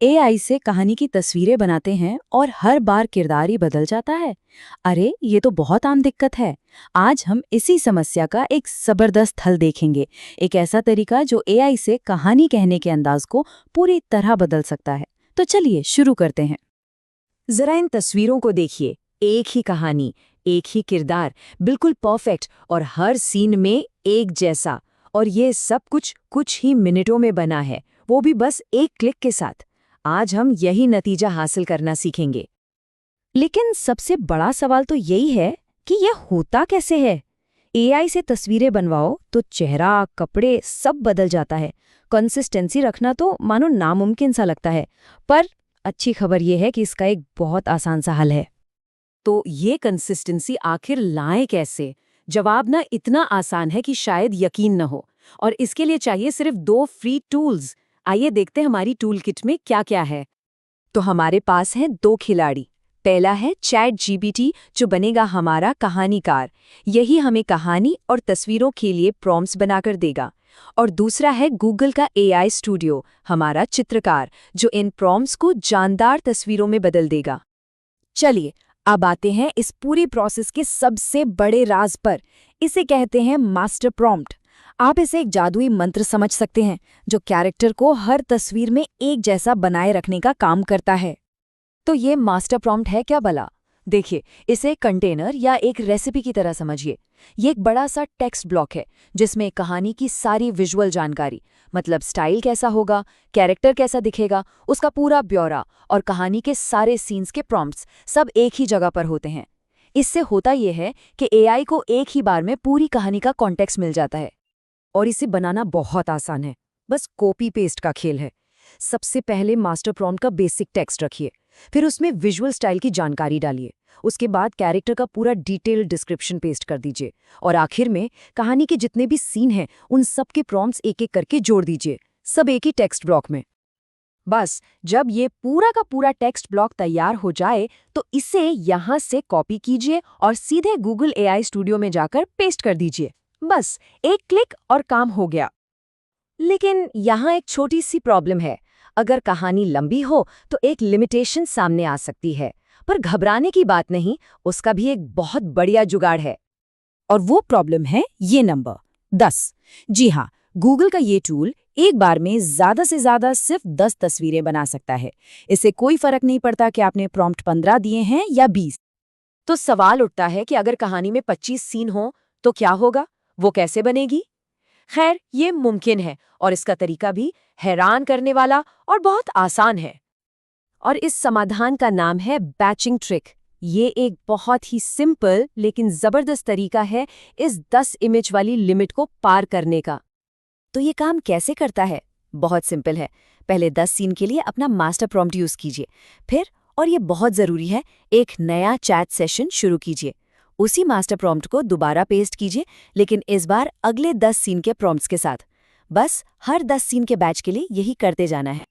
AI से कहानी की तस्वीरें बनाते हैं और हर बार किरदार ही बदल जाता है। अरे ये तो बहुत आम दिक्कत है। आज हम इसी समस्या का एक जबरदस्त हल देखेंगे। एक ऐसा तरीका जो एआई से कहानी कहने के अंदाज को पूरी तरह बदल सकता है। तो चलिए शुरू करते हैं। जरा इन तस्वीरों को देखिए। एक ही कहानी, एक ही किरदार, बिल्कुल परफेक्ट और हर सीन में एक जैसा। और ये सब कुछ ही मिनटों में बना है, वो भी बस एक क्लिक के साथ। आज हम यही नतीजा हासिल करना सीखेंगे। लेकिन सबसे बड़ा सवाल तो यही है कि यह होता कैसे है। एआई से तस्वीरें बनवाओ तो चेहरा, कपड़े सब बदल जाता है। कंसिस्टेंसी रखना तो मानो नामुमकिन सा लगता है। पर अच्छी खबर यह है कि इसका एक बहुत आसान सा हल है। तो ये कंसिस्टेंसी आखिर लाएं कैसे? जवाब ना इतना आसान है कि शायद यकीन न हो। और इसके लिए चाहिए सिर्फ 2 फ्री टूल्स। आइए देखते हैं हमारी टूल किट में क्या क्या है। तो हमारे पास हैं 2 खिलाड़ी। पहला है चैट जीपीटी, जो बनेगा हमारा कहानीकार। यही हमें कहानी और तस्वीरों के लिए प्रॉम्प्ट्स बनाकर देगा। और दूसरा है गूगल का एआई स्टूडियो, हमारा चित्रकार, जो इन प्रॉम्प्ट्स को जानदार तस्वीरों में बदल देगा। चलिए अब आते हैं इस पूरी प्रोसेस के सबसे बड़े राज पर। इसे कहते हैं मास्टर प्रॉम्प्ट। आप इसे एक जादुई मंत्र समझ सकते हैं जो कैरेक्टर को हर तस्वीर में एक जैसा बनाए रखने का काम करता है। तो ये मास्टर प्रॉम्प्ट है क्या भला? देखिए, इसे एक कंटेनर या एक रेसिपी की तरह समझिए। ये एक बड़ा सा टेक्स्ट ब्लॉक है जिसमें कहानी की सारी विजुअल जानकारी, मतलब स्टाइल कैसा होगा, कैरेक्टर कैसा दिखेगा, उसका पूरा ब्यौरा और कहानी के सारे सीन्स के प्रॉम्प्ट्स सब एक ही जगह पर होते हैं। इससे होता यह है कि एआई को एक ही बार में पूरी कहानी का कॉन्टेक्स्ट मिल जाता है। और इसे बनाना बहुत आसान है, बस कॉपी पेस्ट का खेल है। सबसे पहले मास्टर प्रॉम्प्ट का बेसिक टेक्स्ट रखिए, फिर उसमें विजुअल स्टाइल की जानकारी डालिए। उसके बाद कैरेक्टर का पूरा डिटेल्ड डिस्क्रिप्शन पेस्ट कर दीजिए और आखिर में कहानी के जितने भी सीन हैं उन सब के प्रॉम्प्ट्स एक एक करके जोड़ दीजिए, सब एक ही टेक्स्ट ब्लॉक में। बस जब ये पूरा का पूरा टेक्स्ट ब्लॉक तैयार हो जाए तो इसे यहाँ से कॉपी कीजिए और सीधे गूगल एआई स्टूडियो में जाकर पेस्ट कर दीजिए। बस एक क्लिक और काम हो गया। लेकिन यहाँ एक छोटी सी प्रॉब्लम है। अगर कहानी लंबी हो तो एक लिमिटेशन सामने आ सकती है, पर घबराने की बात नहीं, उसका भी एक बहुत बढ़िया जुगाड़ है। और वो प्रॉब्लम है ये नंबर 10। जी हाँ, गूगल का ये टूल एक बार में ज़्यादा से ज़्यादा सिर्फ 10 तस्वीरें बना सकता है। इससे कोई फर्क नहीं पड़ता कि आपने प्रॉम्प्ट 15 दिए हैं या 20। तो सवाल उठता है कि अगर कहानी में 25 सीन हो तो क्या होगा? वो कैसे बनेगी? खैर, ये मुमकिन है और इसका तरीका भी हैरान करने वाला और बहुत आसान है। और इस समाधान का नाम है बैचिंग ट्रिक। ये एक बहुत ही सिंपल लेकिन जबरदस्त तरीका है इस 10 इमेज वाली लिमिट को पार करने का। तो ये काम कैसे करता है? बहुत सिंपल है। पहले 10 सीन के लिए अपना मास्टर प्रॉम्प्ट यूज कीजिए। फिर, और ये बहुत जरूरी है, एक नया चैट सेशन शुरू कीजिए। उसी मास्टर प्रॉम्प्ट को दोबारा पेस्ट कीजिए, लेकिन इस बार अगले 10 सीन के प्रॉम्प्ट्स के साथ। बस हर 10 सीन के बैच के लिए यही करते जाना है।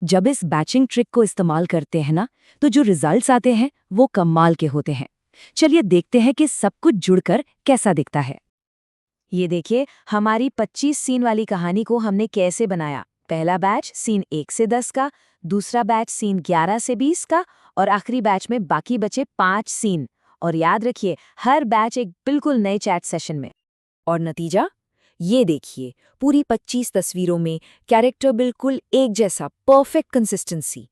जब इस बैचिंग ट्रिक को इस्तेमाल करते हैं ना, तो जो रिजल्ट्स आते हैं वो कमाल के होते हैं। चलिए देखते हैं कि सब कुछ जुड़कर कैसा दिखता है। ये देखिए, हमारी 25 सीन वाली कहानी को हमने कैसे बनाया। पहला बैच सीन 1 से 10 का, दूसरा बैच सीन 11 से 20 का और आखिरी बैच में बाकी बचे 5 सीन। और याद रखिए, हर बैच एक बिल्कुल नए चैट सेशन में। और नतीजा ये देखिए, पूरी 25 तस्वीरों में कैरेक्टर बिल्कुल एक जैसा, परफेक्ट कंसिस्टेंसी।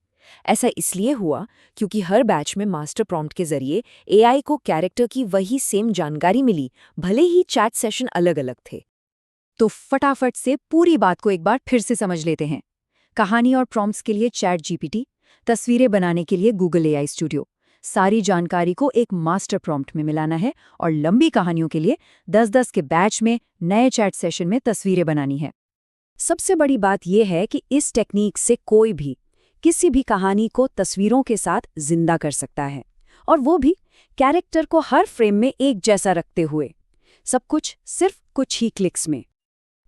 ऐसा इसलिए हुआ क्योंकि हर बैच में मास्टर प्रॉम्प्ट के जरिए एआई को कैरेक्टर की वही सेम जानकारी मिली, भले ही चैट सेशन अलग अलग थे। तो फटाफट से पूरी बात को एक बार फिर से समझ लेते हैं। कहानी और प्रॉम्प्ट्स के लिए चैट जीपीटी, तस्वीरें बनाने के लिए गूगल एआई स्टूडियो। सारी जानकारी को एक मास्टर प्रॉम्प्ट में मिलाना है और लंबी कहानियों के लिए 10-10 के बैच में नए चैट सेशन में तस्वीरें बनानी है। सबसे बड़ी बात यह है कि इस टेक्निक से कोई भी किसी भी कहानी को तस्वीरों के साथ जिंदा कर सकता है, और वो भी कैरेक्टर को हर फ्रेम में एक जैसा रखते हुए। सब कुछ सिर्फ कुछ ही क्लिक्स में।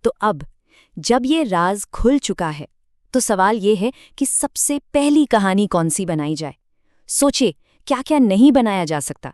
तो अब जब ये राज खुल चुका है तो सवाल ये है कि सबसे पहली कहानी कौन सी बनाई जाए। सोचिए, क्या क्या नहीं बनाया जा सकता।